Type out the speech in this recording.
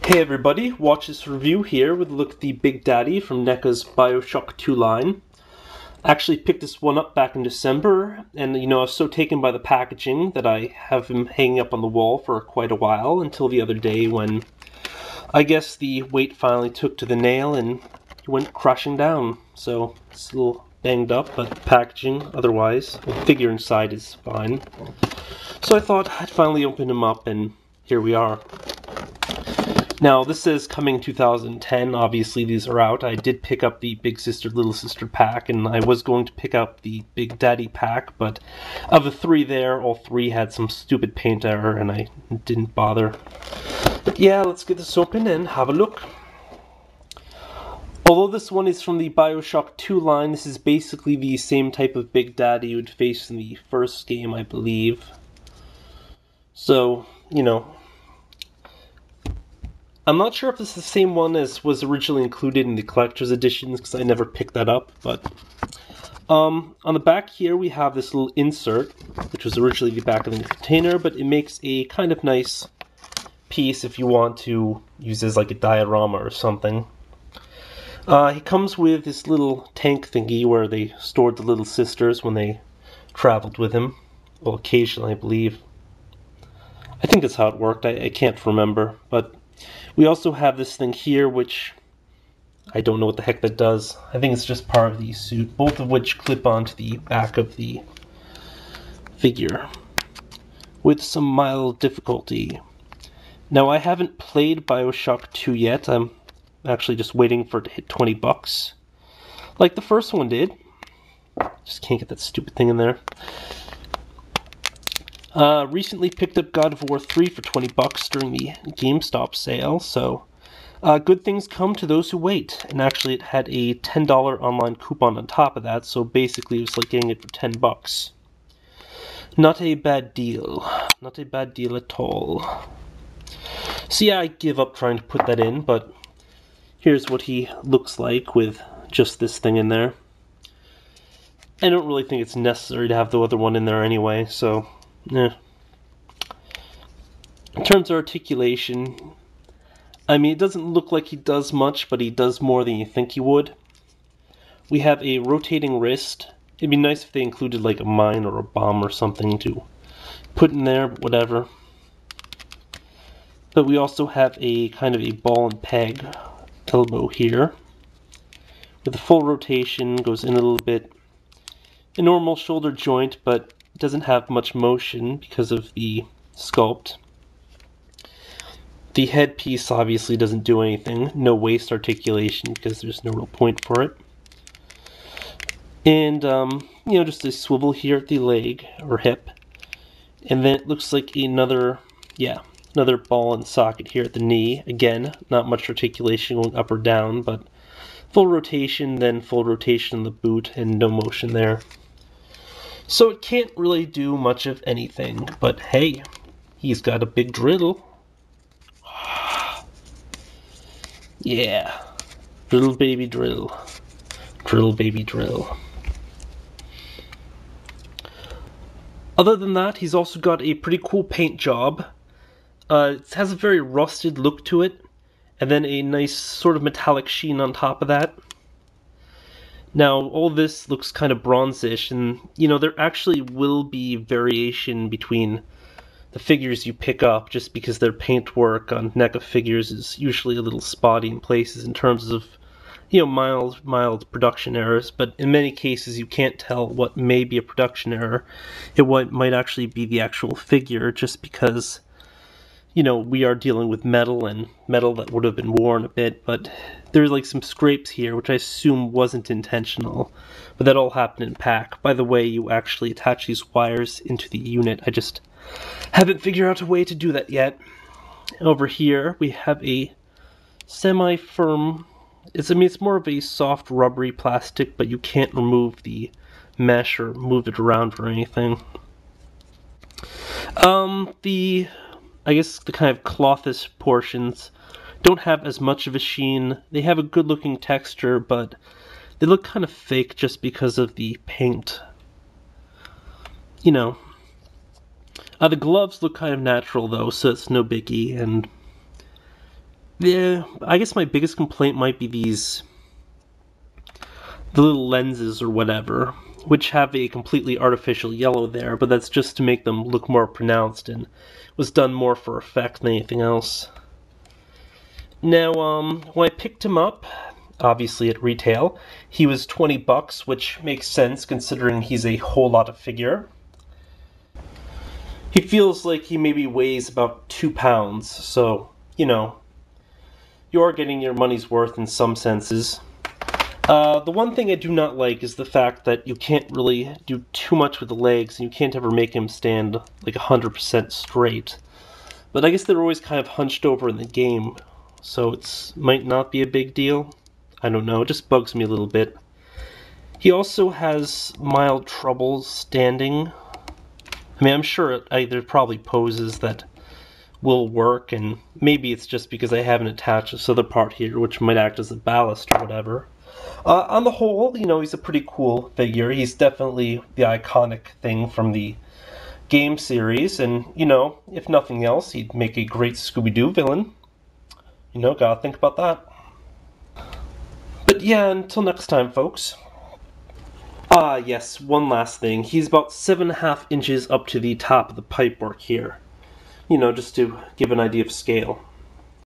Hey everybody, watch this review here with a look at the Big Daddy from NECA's BioShock 2 line. I actually picked this one up back in December, and I was so taken by the packaging that I have him hanging up on the wall for quite a while, until the other day when I guess the weight finally took to the nail and he went crashing down. So it's a little banged up, but the packaging otherwise, the figure inside is fine. So I thought I'd finally open him up, and here we are. Now, this says coming 2010, obviously these are out. I did pick up the Big Sister, Little Sister pack, and I was going to pick up the Big Daddy pack, but of the three there, all three had some stupid paint error, and I didn't bother. But yeah, let's get this open and have a look. Although this one is from the BioShock 2 line, this is basically the same type of Big Daddy you would face in the first game, I believe. So, I'm not sure if this is the same one as was originally included in the collector's editions, because I never picked that up, but on the back here we have this little insert, which was originally the back of the container, but it makes a kind of nice piece if you want to use it as like a diorama or something. He comes with this little tank thingy where they stored the little sisters when they traveled with him. Well, occasionally, I believe. I think that's how it worked. I can't remember, but we also have this thing here, which I don't know what the heck that does. I think it's just part of the suit, both of which clip onto the back of the figure with some mild difficulty. Now, I haven't played BioShock 2 yet. I'm actually just waiting for it to hit 20 bucks, like the first one did. Just can't get that stupid thing in there. Recently picked up God of War 3 for 20 bucks during the GameStop sale, so good things come to those who wait. And actually it had a $10 online coupon on top of that, so basically it was like getting it for 10 bucks. Not a bad deal. Not a bad deal at all. So yeah, I give up trying to put that in, but here's what he looks like with just this thing in there. I don't really think it's necessary to have the other one in there anyway, so yeah. In terms of articulation, I mean, it doesn't look like he does much, but he does more than you think he would. We have a rotating wrist. It'd be nice if they included like a mine or a bomb or something to put in there, but whatever. But we also have a kind of a ball and peg elbow here, with a full rotation, goes in a little bit. A normal shoulder joint, but it doesn't have much motion because of the sculpt. The headpiece obviously doesn't do anything. No waist articulation because there's no real point for it. And, just a swivel here at the leg or hip. And then it looks like another ball and socket here at the knee. Again, not much articulation going up or down, but full rotation, then full rotation in the boot, and no motion there. So it can't really do much of anything, but hey, he's got a big drill. Yeah, drill baby drill. Drill baby drill. Other than that, he's also got a pretty cool paint job. It has a very rusted look to it, and then a nice sort of metallic sheen on top of that. Now, all this looks kind of bronzish, and, there actually will be variation between the figures you pick up, just because their paintwork on NECA figures is usually a little spotty in places in terms of, mild production errors, but in many cases you can't tell what may be a production error. It might actually be the actual figure, just because we are dealing with metal, and metal that would have been worn a bit, but there's like some scrapes here, which I assume wasn't intentional, but that all happened in pack. By the way, you actually attach these wires into the unit. I just haven't figured out a way to do that yet. Over here, we have a semi-firm, it's more of a soft rubbery plastic, but you can't remove the mesh or move it around or anything. I guess the kind of clothish portions don't have as much of a sheen. They have a good looking texture, but they look kind of fake just because of the paint. The gloves look kind of natural though, so it's no biggie, and Yeah, I guess my biggest complaint might be the little lenses or whatever, which have a completely artificial yellow there, but that's just to make them look more pronounced and was done more for effect than anything else. Now, when I picked him up, obviously at retail, he was 20 bucks, which makes sense considering he's a whole lot of figure. He feels like he maybe weighs about 2 pounds, so, you know, you are getting your money's worth in some senses. The one thing I do not like is the fact that you can't really do too much with the legs, and you can't ever make him stand like 100% straight. But I guess they're always kind of hunched over in the game, so it might not be a big deal. I don't know, it just bugs me a little bit. He also has mild trouble standing. I mean, I'm sure there's probably poses that will work, and maybe it's just because I haven't attached this other part here, which might act as a ballast or whatever. On the whole, you know, he's a pretty cool figure. He's definitely the iconic thing from the game series, and, you know, if nothing else, he'd make a great Scooby-Doo villain. You know, gotta think about that. But yeah, until next time, folks. Ah, yes, one last thing. He's about 7.5 inches up to the top of the pipework here. You know, just to give an idea of scale.